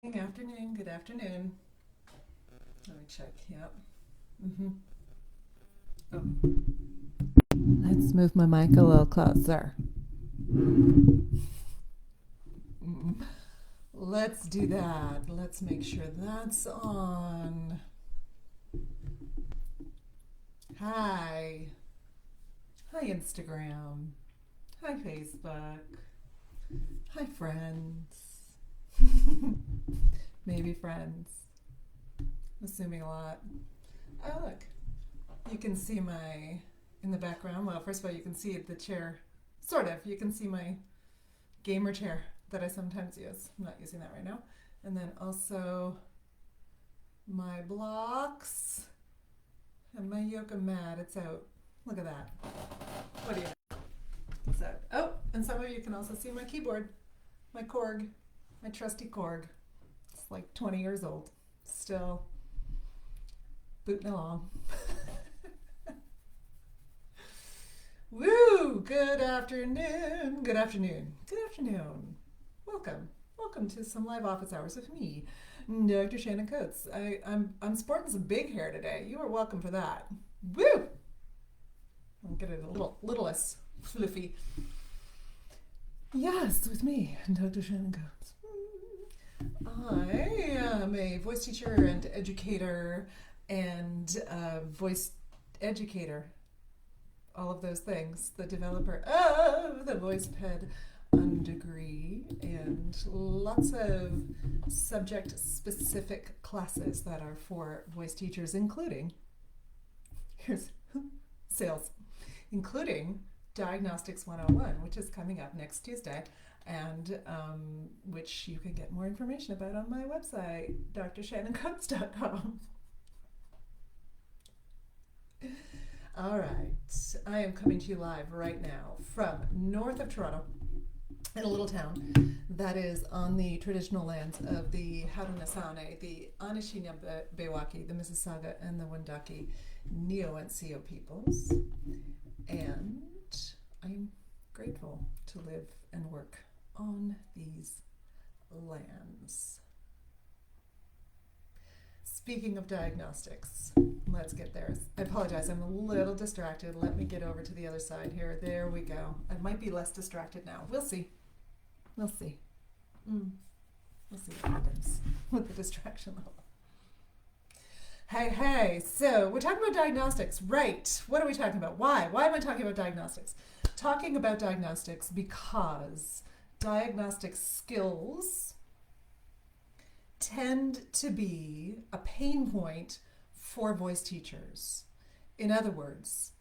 Good afternoon, good afternoon. Let me check. Yep. Mm-hmm. Oh, let's move my mic a little closer. Mm. Let's do that. Let's make sure that's on. Hi. Hi, Instagram. Hi, Facebook. Hi, friends. Maybe friends. Assuming a lot. Oh, look. You can see in the background. Well, first of all, you can see the chair. Sort of. You can see my gamer chair that I sometimes use. I'm not using that right now. And then also my blocks and my yoga mat. It's out. Look at that. What do you know? It's out. Oh, and some of you can also see my keyboard, my Korg, my trusty Korg. It's like 20 years old. Still booting along. Woo! Good afternoon. Good afternoon. Good afternoon. Welcome. Welcome to some live office hours with me, Dr. Shannon Coates. I'm sporting some big hair today. You are welcome for that. Woo! I'll get it a little less fluffy. Yes, with me, Dr. Shannon Coates. I am a voice teacher and educator and voice educator, all of those things, the developer of the VoicePed degree, and lots of subject specific classes that are for voice teachers, including, here's sales, including Diagnostics 101, which is coming up next Tuesday, and which you can get more information about on my website, drshannoncoates.com. All right, I am coming to you live right now from north of Toronto in a little town that is on the traditional lands of the Haudenosaunee, the Anishinaabe, the Mississauga, and the Wendake Neo-NCO peoples. And I'm grateful to live and work on these lands. Speaking of diagnostics, let's get there. I apologize, I'm a little distracted. Let me get over to the other side here. There we go. I might be less distracted now. We'll see. We'll see. We'll see what happens with the distraction level. Hey, so we're talking about diagnostics, right? What are we talking about? Why? Why am I talking about diagnostics? Talking about diagnostics because diagnostic skills tend to be a pain point for voice teachers. In other words,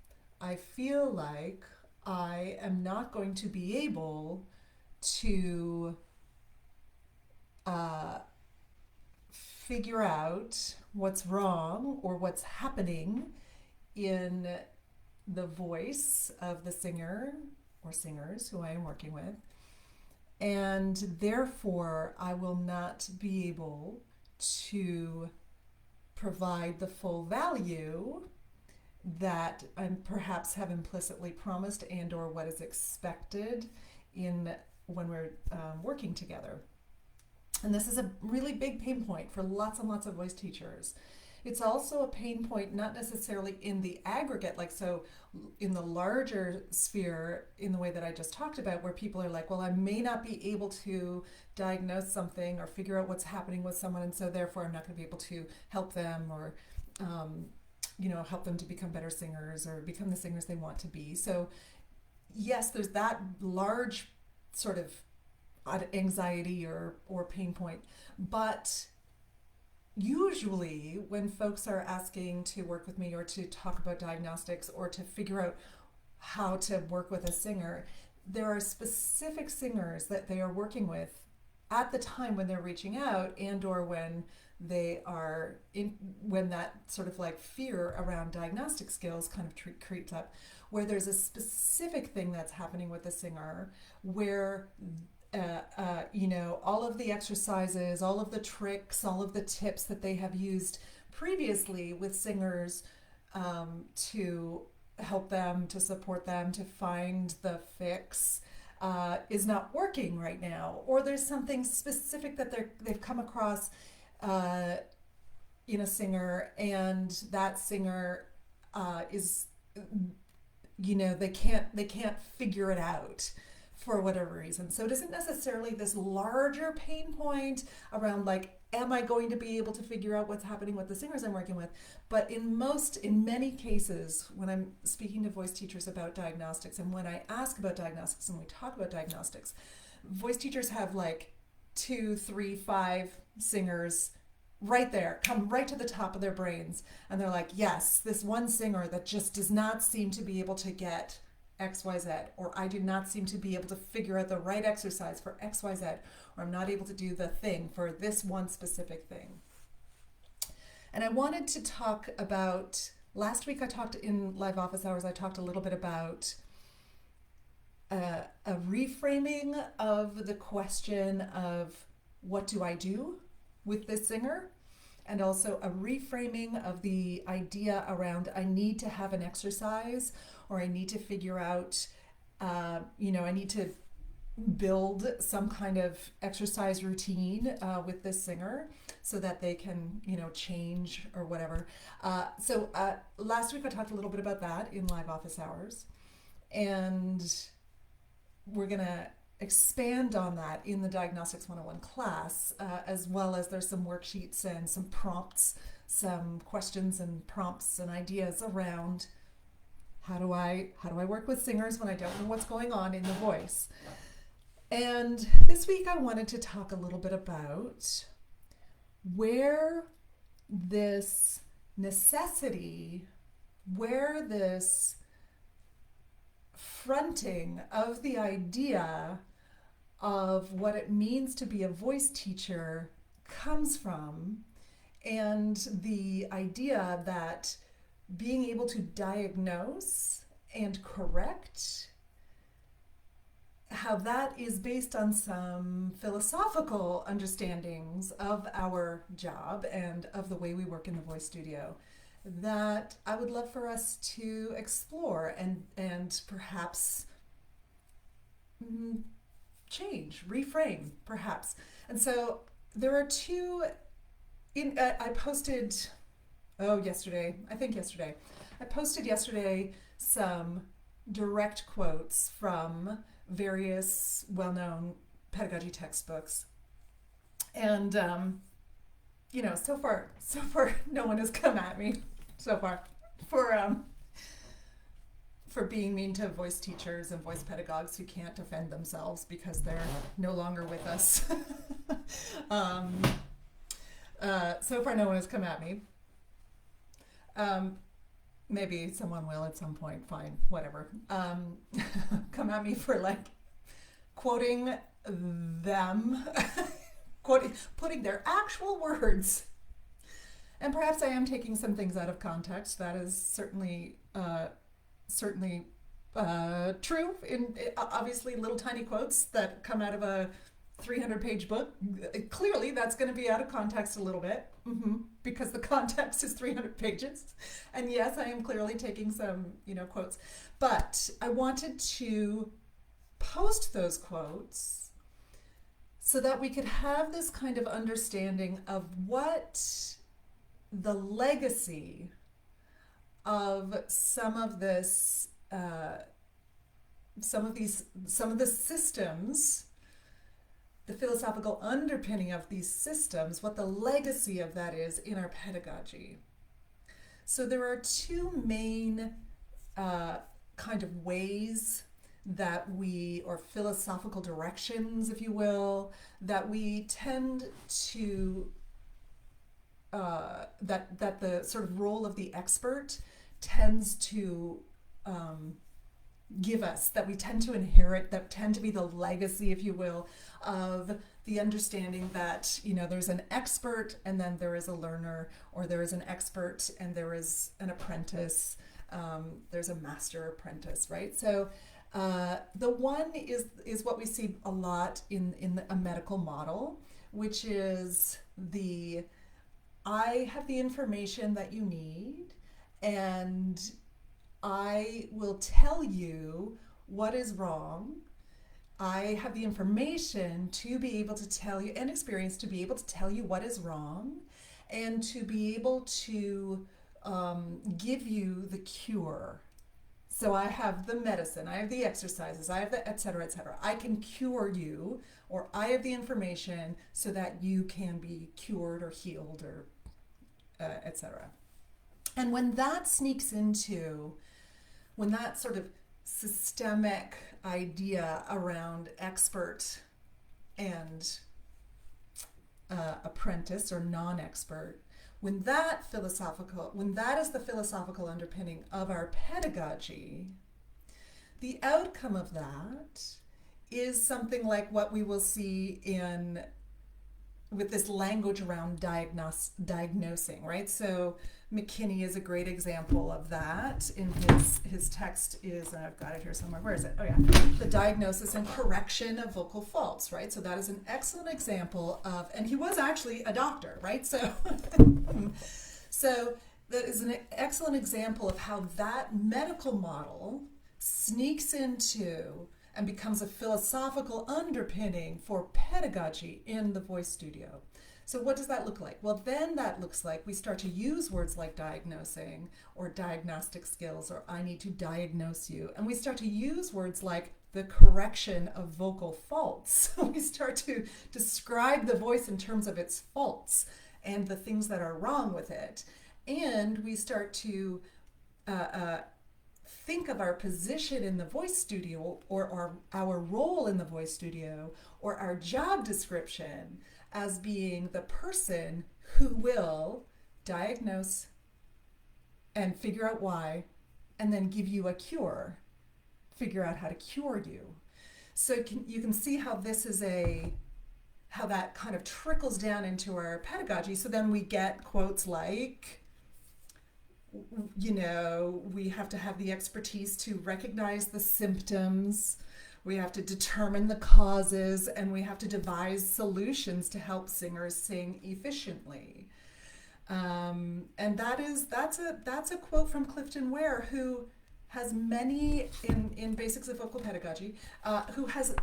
I feel like I am not going to be able to figure out what's wrong or what's happening in the voice of the singer or singers who I am working with, and therefore I will not be able to provide the full value that I perhaps have implicitly promised and or what is expected in when we're working together. And this is a really big pain point for lots and lots of voice teachers. It's also a pain point not necessarily in the aggregate, like so in the larger sphere in the way that I just talked about, where people are like, well, I may not be able to diagnose something or figure out what's happening with someone, and so therefore I'm not going to be able to help them or help them to become better singers or become the singers they want to be. So yes, there's that large sort of anxiety or pain point, but usually when folks are asking to work with me or to talk about diagnostics or to figure out how to work with a singer, there are specific singers that they are working with at the time when they're reaching out, and or when they are in, when that sort of like fear around diagnostic skills kind of creeps up, where there's a specific thing that's happening with the singer where all of the exercises, all of the tricks, all of the tips that they have used previously with singers to help them, to support them, to find the fix, is not working right now, or there's something specific that they've come across in a singer, and that singer is, they can't figure it out for whatever reason. So it isn't necessarily this larger pain point around like, am I going to be able to figure out what's happening with the singers I'm working with? But in many cases, when I'm speaking to voice teachers about diagnostics, and when I ask about diagnostics and we talk about diagnostics, voice teachers have like 2, 3, 5 singers right there, come right to the top of their brains. And they're like, yes, this one singer that just does not seem to be able to get XYZ, or I do not seem to be able to figure out the right exercise for XYZ, or I'm not able to do the thing for this one specific thing. And I wanted to talk about, last week I talked in live office hours, I talked a little bit about a reframing of the question of what do I do with this singer, and also a reframing of the idea around I need to have an exercise, or I need to figure out, I need to build some kind of exercise routine with this singer so that they can, change or whatever. So last week I talked a little bit about that in live office hours, and we're going to expand on that in the Diagnostics 101 class, as well as there's some worksheets and some prompts, some questions and prompts and ideas around how do I work with singers when I don't know what's going on in the voice. And this week I wanted to talk a little bit about where this necessity, where this fronting of the idea of what it means to be a voice teacher comes from, and the idea that being able to diagnose and correct, how that is based on some philosophical understandings of our job and of the way we work in the voice studio, that I would love for us to explore and perhaps change, reframe, perhaps. And so there are two, I posted, yesterday, I posted yesterday some direct quotes from various well-known pedagogy textbooks. And, so far, no one has come at me so far for being mean to voice teachers and voice pedagogues who can't defend themselves because they're no longer with us. So far, no one has come at me. Maybe someone will at some point, fine, whatever. Come at me for quoting them, putting their actual words. And perhaps I am taking some things out of context. That is certainly true. In obviously little tiny quotes that come out of a 300-page book. Clearly, that's going to be out of context a little bit, because the context is 300 pages. And yes, I am clearly taking some, quotes. But I wanted to post those quotes so that we could have this kind of understanding of what the legacy of some of the systems, the philosophical underpinning of these systems, what the legacy of that is in our pedagogy. So there are two main kind of ways that or philosophical directions, if you will, that we tend to, that the sort of role of the expert tends to give us, that we tend to inherit, that tend to be the legacy, if you will, of the understanding that, there's an expert and then there is a learner, or there is an expert and there is an apprentice, there's a master-apprentice, right? So the one is what we see a lot in a medical model, which is I have the information that you need, and I will tell you what is wrong, I have the information to be able to tell you, and experience to be able to tell you what is wrong, and to be able to give you the cure. So I have the medicine, I have the exercises, I have the et cetera, et cetera. I can cure you, or I have the information so that you can be cured or healed or et cetera. And when that sneaks into, when that sort of systemic idea around expert and apprentice or non-expert, when that is the philosophical underpinning of our pedagogy, the outcome of that is something like what we will see in with this language around diagnosing, right? So McKinney is a great example of that. In his text is, and I've got it here somewhere, where is it? Oh yeah, the diagnosis and correction of vocal faults, right? So that is an excellent example of, and he was actually a doctor, right? So, so that is an excellent example of how that medical model sneaks into and becomes a philosophical underpinning for pedagogy in the voice studio. So what does that look like? Well, then that looks like we start to use words like diagnosing or diagnostic skills or I need to diagnose you. And we start to use words like the correction of vocal faults. So we start to describe the voice in terms of its faults and the things that are wrong with it. And we start to think of our position in the voice studio or our role in the voice studio or our job description as being the person who will diagnose and figure out why and then give you a cure, figure out how to cure you. So you can see how this is how that kind of trickles down into our pedagogy. So then we get quotes like, you know, we have to have the expertise to recognize the symptoms, we have to determine the causes, and we have to devise solutions to help singers sing efficiently. And that's a quote from Clifton Ware, who has many in Basics of Vocal Pedagogy, who has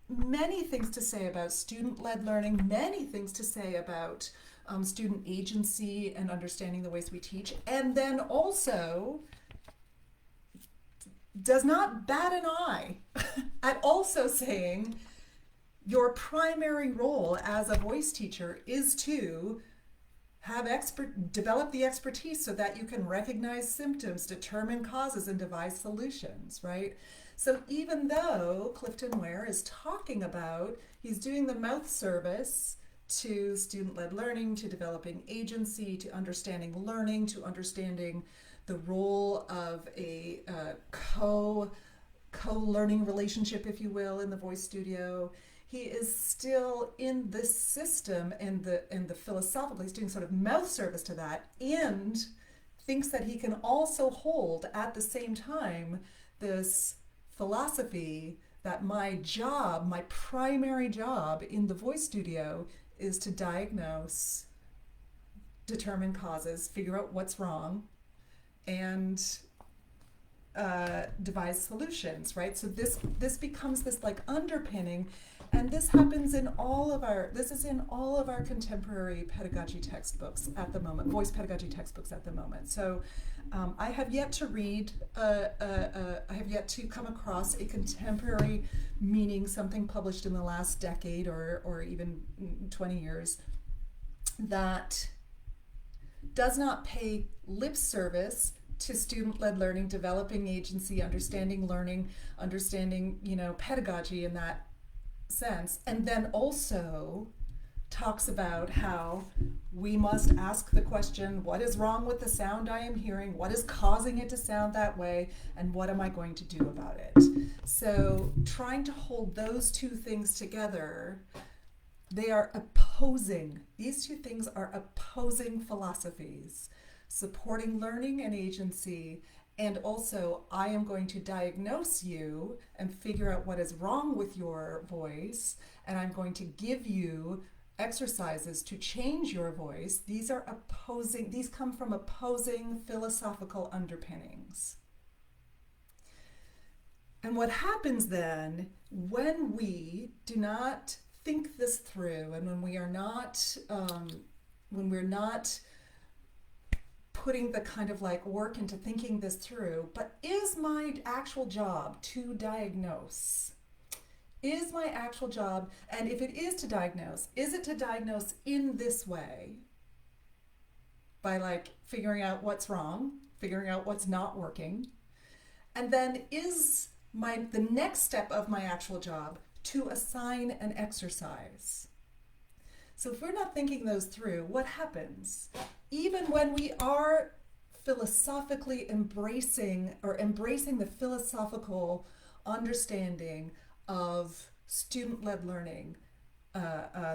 many things to say about student-led learning, many things to say about student agency and understanding the ways we teach, and then also does not bat an eye at also saying your primary role as a voice teacher is to develop the expertise so that you can recognize symptoms, determine causes, and devise solutions, right? So even though Clifton Ware is talking about, he's doing the mouth service to student-led learning, to developing agency, to understanding learning, to understanding the role of a co-learning relationship, if you will, in the voice studio. He is still in this system and the philosophical, he's doing sort of mouth service to that, and thinks that he can also hold at the same time this philosophy that my primary job in the voice studio is to diagnose, determine causes, figure out what's wrong, and devise solutions, right? So this becomes this like underpinning, and this happens in all of our contemporary pedagogy textbooks at the moment, voice pedagogy textbooks at the moment. So I have yet to read, I have yet to come across a contemporary meaning, something published in the last decade or even 20 years, that does not pay lip service to student-led learning, developing agency, understanding learning, understanding, pedagogy in that sense, and then also talks about how we must ask the question, what is wrong with the sound I am hearing? What is causing it to sound that way? And what am I going to do about it? So trying to hold those two things together, these two things are opposing philosophies, supporting learning and agency, and also I am going to diagnose you and figure out what is wrong with your voice, and I'm going to give you exercises to change your voice. These come from opposing philosophical underpinnings. And what happens then when we do not think this through, and when we're not putting the kind of like work into thinking this through, but is my actual job to diagnose? Is my actual job, and if it is to diagnose, is it to diagnose in this way? By like figuring out what's wrong, figuring out what's not working. And then is the next step of my actual job to assign an exercise? So if we're not thinking those through, what happens? Even when we are philosophically embracing the philosophical understanding of student-led learning,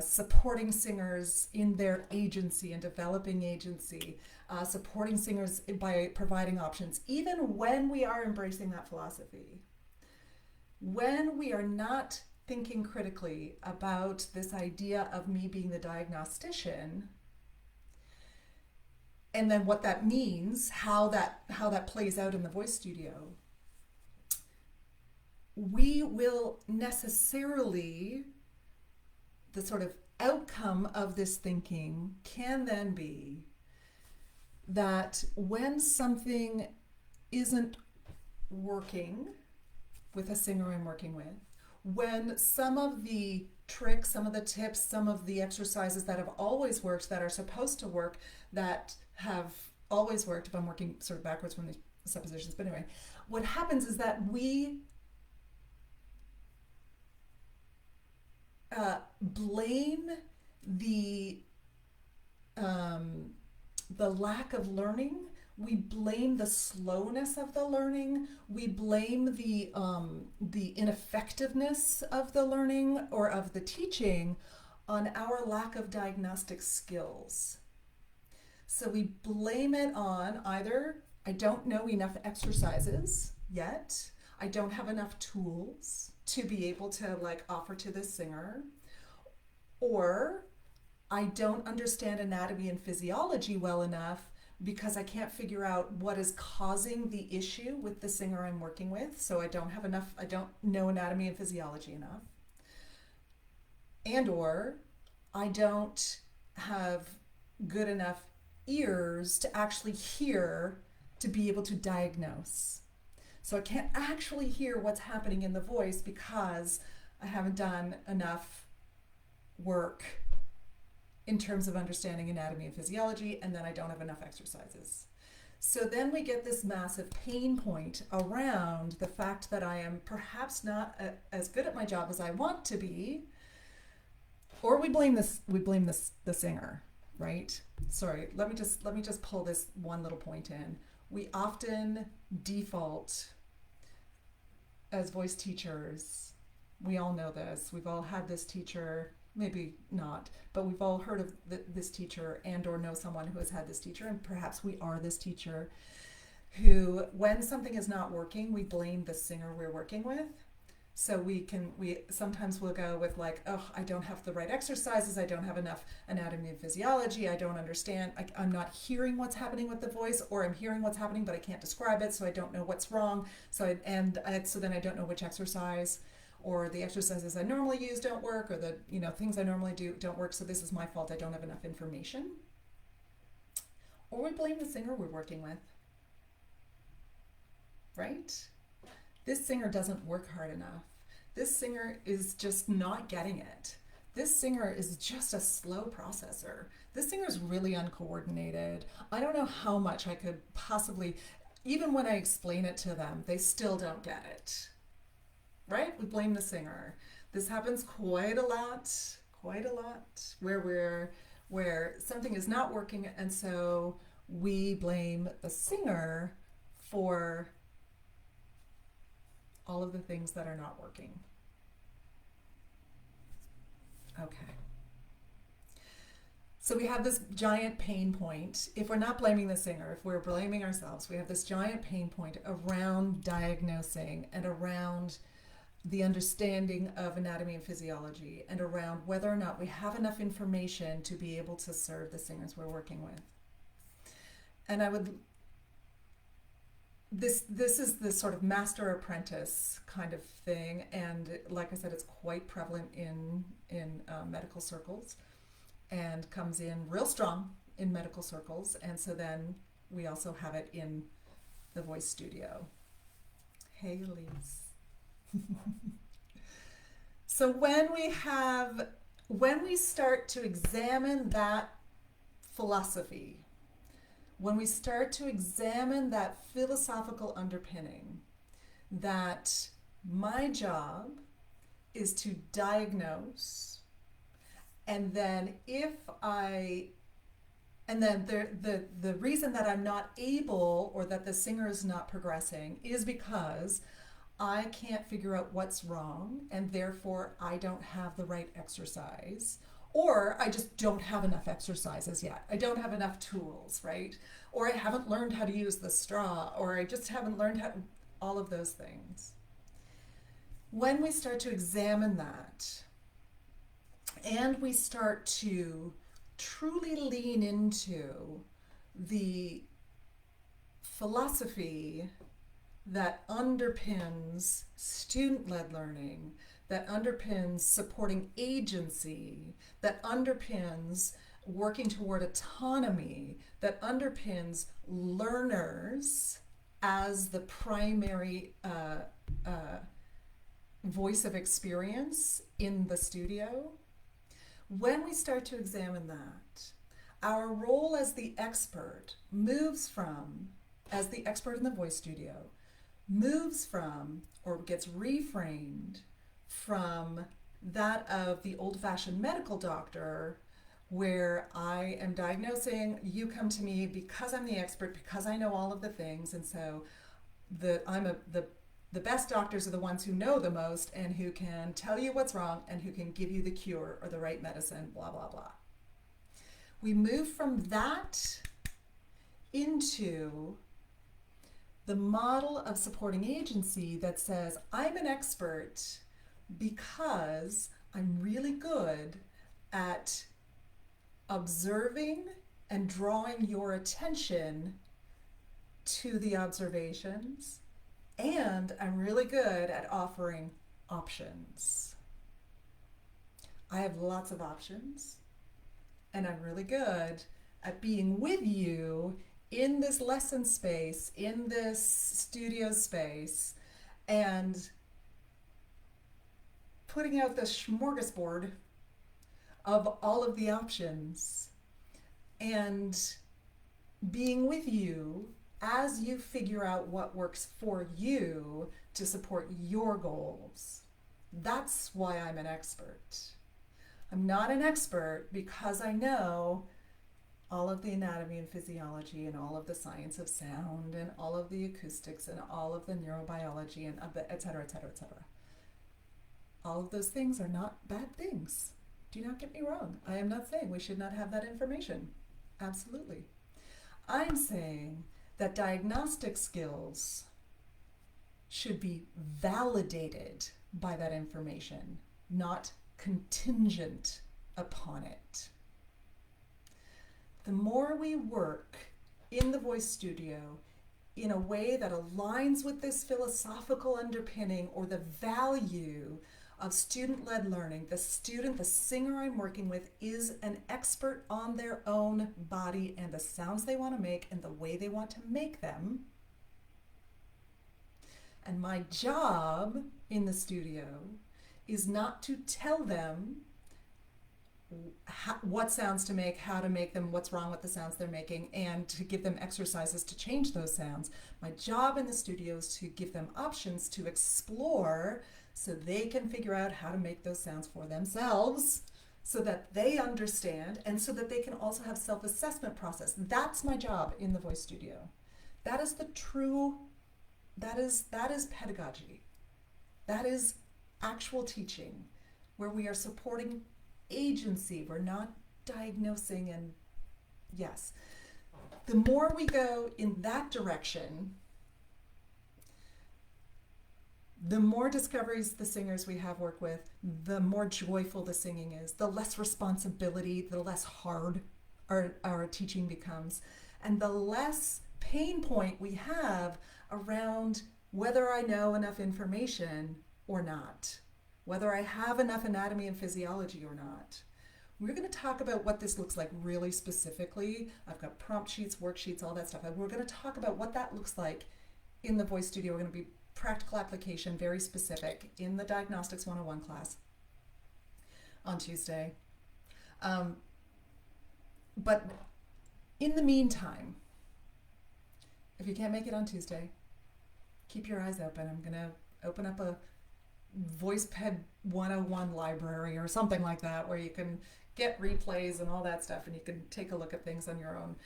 supporting singers in their agency and developing agency, supporting singers by providing options, even when we are embracing that philosophy, when we are not thinking critically about this idea of me being the diagnostician, and then what that means, how that plays out in the voice studio, we will necessarily, the sort of outcome of this thinking can then be that when something isn't working with a singer I'm working with, when some of the tricks, some of the tips, some of the exercises that have always worked, that are supposed to work, that have always worked, if I'm working sort of backwards from these suppositions, but anyway, what happens is that we blame the lack of learning. We blame the slowness of the learning. We blame the ineffectiveness of the learning or of the teaching on our lack of diagnostic skills. So we blame it on either I don't know enough exercises yet, I don't have enough tools to be able to like offer to this singer, or I don't understand anatomy and physiology well enough because I can't figure out what is causing the issue with the singer I'm working with. So I don't know anatomy and physiology enough. And or I don't have good enough ears to actually hear to be able to diagnose. So I can't actually hear what's happening in the voice because I haven't done enough work in terms of understanding anatomy and physiology, and then I don't have enough exercises. So then we get this massive pain point around the fact that I am perhaps not as good at my job as I want to be, or we blame the singer, right? Sorry, let me just pull this one little point in. We often default as voice teachers. We all know this. We've all had this teacher, maybe not, but we've all heard of this teacher and or know someone who has had this teacher, and perhaps we are this teacher who, when something is not working, we blame the singer we're working with. So we sometimes we'll go with like, oh, I don't have the right exercises, I don't have enough anatomy and physiology, I don't understand, I'm not hearing what's happening with the voice, or I'm hearing what's happening but I can't describe it, so I don't know what's wrong, so then I don't know which exercise, or the exercises I normally use don't work, or the things I normally do don't work, so this is my fault, I don't have enough information. Or we blame the singer we're working with, right? This singer doesn't work hard enough. This singer is just not getting it. This singer is just a slow processor. This singer is really uncoordinated. I don't know how much I could possibly, even when I explain it to them, they still don't get it. Right? We blame the singer. This happens quite a lot, where something is not working, and so we blame the singer for all of the things that are not working. Okay. So we have this giant pain point. If we're not blaming the singer, if we're blaming ourselves, we have this giant pain point around diagnosing and around the understanding of anatomy and physiology, and around whether or not we have enough information to be able to serve the singers we're working with. And I would this is the sort of master-apprentice kind of thing, and like I said, it's quite prevalent in medical circles, and comes in real strong in medical circles, and so then we also have it in the voice studio. Hey, Elise. So when we start to examine that philosophy, when we start to examine that philosophical underpinning, that my job is to diagnose, and then the reason that I'm not able, or that the singer is not progressing, is because I can't figure out what's wrong, and therefore I don't have the right exercise, or I just don't have enough exercises yet. I don't have enough tools, right? Or I haven't learned how to use the straw, or I just haven't learned how, all of those things. When we start to examine that, and we start to truly lean into the philosophy that underpins student-led learning, that underpins supporting agency, that underpins working toward autonomy, that underpins learners as the primary voice of experience in the studio. When we start to examine that, our role as the expert moves from, as the expert in the voice studio, moves from, or gets reframed from, that of the old-fashioned medical doctor, where I am diagnosing, you come to me because I'm the expert, because I know all of the things, and so the best doctors are the ones who know the most and who can tell you what's wrong and who can give you the cure or the right medicine, blah, blah, blah. We move from that into the model of supporting agency that says, I'm an expert because I'm really good at observing and drawing your attention to the observations, and I'm really good at offering options. I have lots of options, and I'm really good at being with you in this lesson space, in this studio space, and putting out the smorgasbord of all of the options, and being with you as you figure out what works for you to support your goals. That's why I'm an expert. I'm not an expert because I know all of the anatomy and physiology and all of the science of sound and all of the acoustics and all of the neurobiology and et cetera, et cetera, et cetera. All of those things are not bad things. Do not get me wrong. I am not saying we should not have that information. Absolutely. I'm saying that diagnostic skills should be validated by that information, not contingent upon it. The more we work in the voice studio in a way that aligns with this philosophical underpinning or the value of student-led learning, the singer I'm working with is an expert on their own body and the sounds they want to make and the way they want to make them. And my job in the studio is not to tell them what sounds to make, how to make them, what's wrong with the sounds they're making, and to give them exercises to change those sounds. My job in the studio is to give them options to explore so they can figure out how to make those sounds for themselves, so that they understand, and so that they can also have self-assessment process. That's my job in the voice studio. That is the true, that is pedagogy. That is actual teaching, where we are supporting agency. We're not diagnosing, and yes. The more we go in that direction, the more discoveries the singers we have work with, the more joyful the singing is, the less responsibility, the less hard our teaching becomes, and the less pain point we have around whether I know enough information or not, whether I have enough anatomy and physiology or not. We're going to talk about what this looks like really specifically. I've got prompt sheets, worksheets, all that stuff. And we're going to talk about what that looks like in the Voice Studio. We're going to be practical application, very specific, in the Diagnostics 101 class on Tuesday. But in the meantime, if you can't make it on Tuesday, keep your eyes open. I'm going to open up a VoicePed 101 library or something like that, where you can get replays and all that stuff, and you can take a look at things on your own.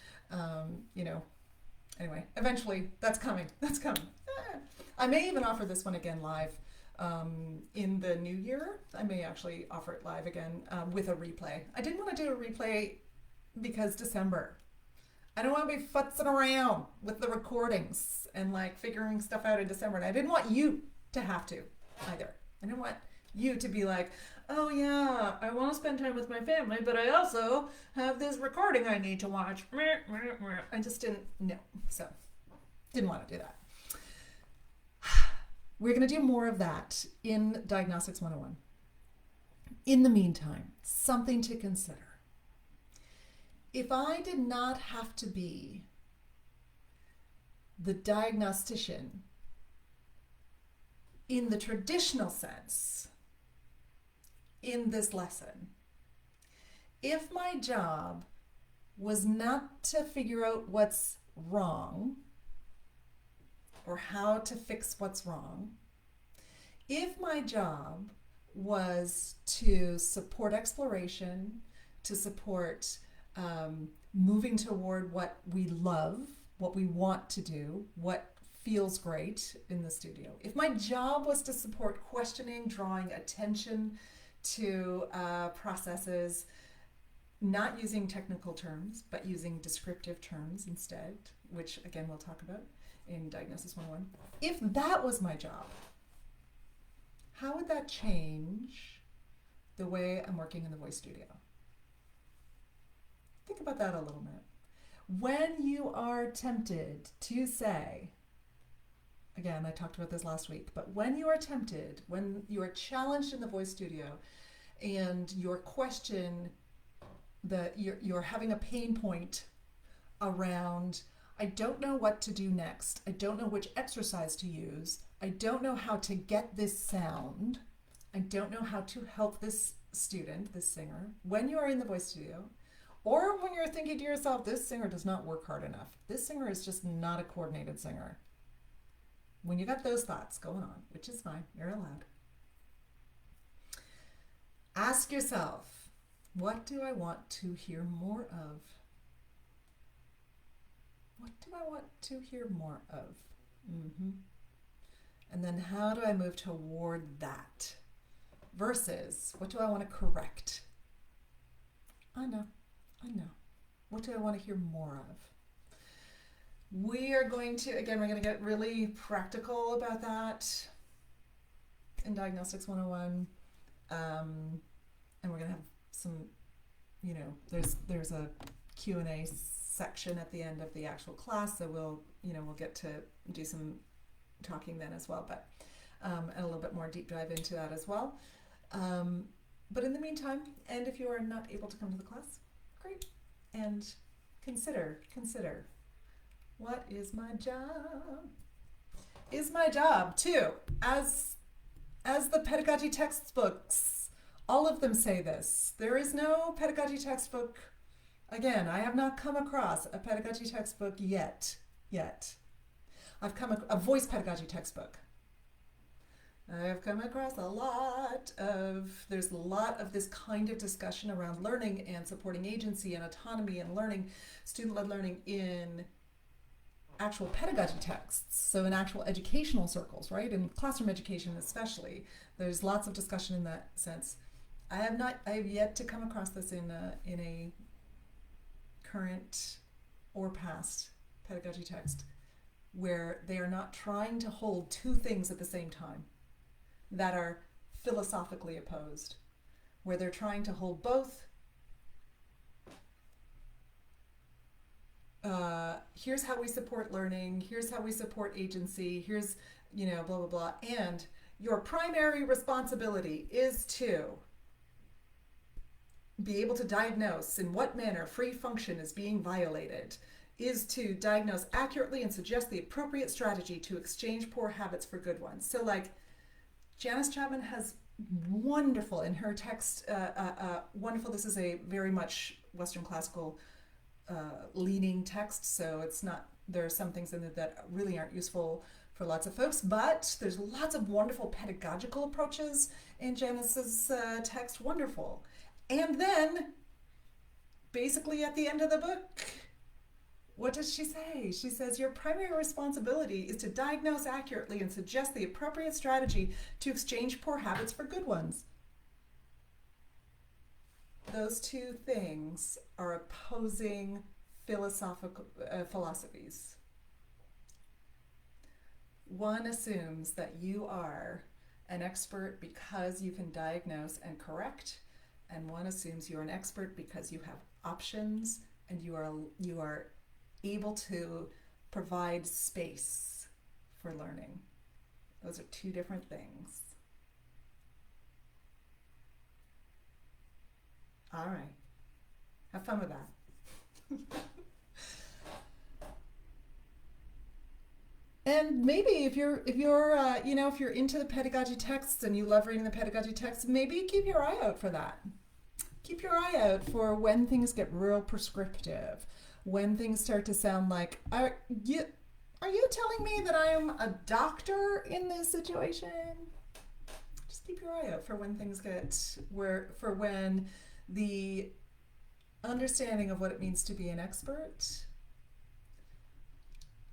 Anyway, eventually that's coming. I may even offer this one again live in the new year. I may actually offer it live again with a replay. I didn't want to do a replay because December. I don't want to be futzing around with the recordings and like figuring stuff out in December. And I didn't want you to have to either. I didn't want you to be like, oh yeah, I want to spend time with my family, but I also have this recording I need to watch. I just didn't know. So didn't want to do that. We're going to do more of that in Diagnostics 101. In the meantime, something to consider. If I did not have to be the diagnostician in the traditional sense in this lesson, if my job was not to figure out what's wrong or how to fix what's wrong, if my job was to support exploration, to support moving toward what we love, what we want to do, what feels great in the studio. If my job was to support questioning, drawing attention to processes, not using technical terms, but using descriptive terms instead, which again we'll talk about in Diagnosis 101. If that was my job, how would that change the way I'm working in the voice studio? Think about that a little bit. When you are tempted to say, again, I talked about this last week, but when you are tempted, when you are challenged in the voice studio and your question, you're having a pain point around, I don't know what to do next. I don't know which exercise to use. I don't know how to get this sound. I don't know how to help this student, this singer. When you are in the voice studio, or when you're thinking to yourself, this singer does not work hard enough. This singer is just not a coordinated singer. When you got those thoughts going on, which is fine, you're allowed. Ask yourself, what do I want to hear more of? What do I want to hear more of? And then how do I move toward that? Versus, what do I want to correct? I know. What do I want to hear more of? We are going to, again, we're going to get really practical about that in Diagnostics 101. And we're going to have some, there's a Q&A section at the end of the actual class, so we'll get to do some talking then as well, but and a little bit more deep dive into that as well. But in the meantime, and if you are not able to come to the class, great. And consider, what is my job? Is my job too, as the pedagogy textbooks, all of them say this. There is no pedagogy textbook. Again, I have not come across a pedagogy textbook yet. I've come a voice pedagogy textbook. I've come across there's a lot of this kind of discussion around learning and supporting agency and autonomy and learning, student-led learning in actual pedagogy texts, so in actual educational circles, right? In classroom education especially, there's lots of discussion in that sense. I have yet to come across this in a current or past pedagogy text where they are not trying to hold two things at the same time that are philosophically opposed, where they're trying to hold both here's how we support learning, here's how we support agency, here's, blah, blah, blah. And your primary responsibility is to be able to diagnose in what manner free function is being violated, is to diagnose accurately and suggest the appropriate strategy to exchange poor habits for good ones. So like Janice Chapman has wonderful in her text, wonderful, this is a very much Western classical leaning text, so it's not, there are some things in it that really aren't useful for lots of folks, but there's lots of wonderful pedagogical approaches in Janice's text, wonderful. And then, basically at the end of the book, what does she say? She says, your primary responsibility is to diagnose accurately and suggest the appropriate strategy to exchange poor habits for good ones. Those two things are opposing philosophies. One assumes that you are an expert because you can diagnose and correct, and one assumes you're an expert because you have options and you are able to provide space for learning. Those are two different things. All right. Have fun with that. And maybe if you're into the pedagogy texts and you love reading the pedagogy texts, maybe keep your eye out for that. Keep your eye out for when things get real prescriptive, when things start to sound like, are you telling me that I am a doctor in this situation? Just keep your eye out for when things when the understanding of what it means to be an expert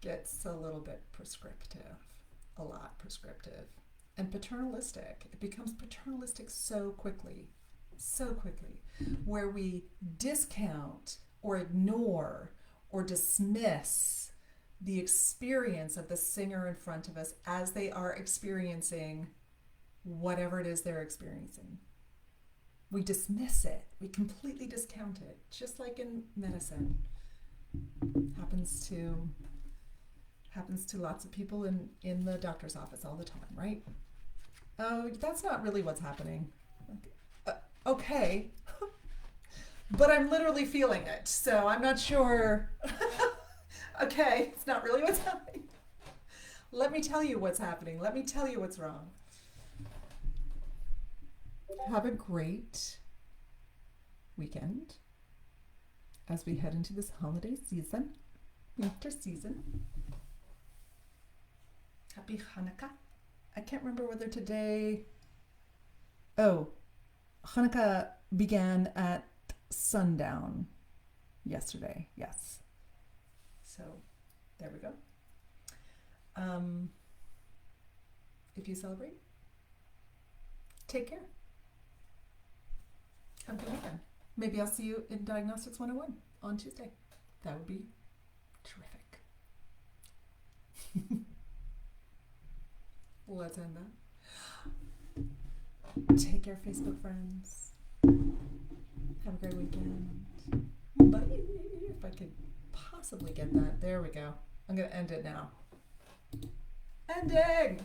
gets a little bit prescriptive, a lot prescriptive, and paternalistic. It becomes paternalistic so quickly, where we discount or ignore or dismiss the experience of the singer in front of us as they are experiencing whatever it is they're experiencing. We dismiss it. We completely discount it, just like in medicine. Happens to lots of people in the doctor's office all the time, right? Oh, that's not really what's happening. Okay. But I'm literally feeling it, so I'm not sure. Okay, it's not really what's happening. Let me tell you what's happening. Let me tell you what's wrong. Have a great weekend as we head into this holiday season, winter season. Happy Hanukkah. I can't remember whether today... Oh, Hanukkah began at sundown yesterday. Yes. So, there we go. If you celebrate, take care. Have a good weekend. Maybe I'll see you in Diagnostics 101 on Tuesday. That would be terrific. Let's end that. Take care, Facebook friends. Have a great weekend. Bye. If I could possibly get that. There we go. I'm going to end it now. Ending!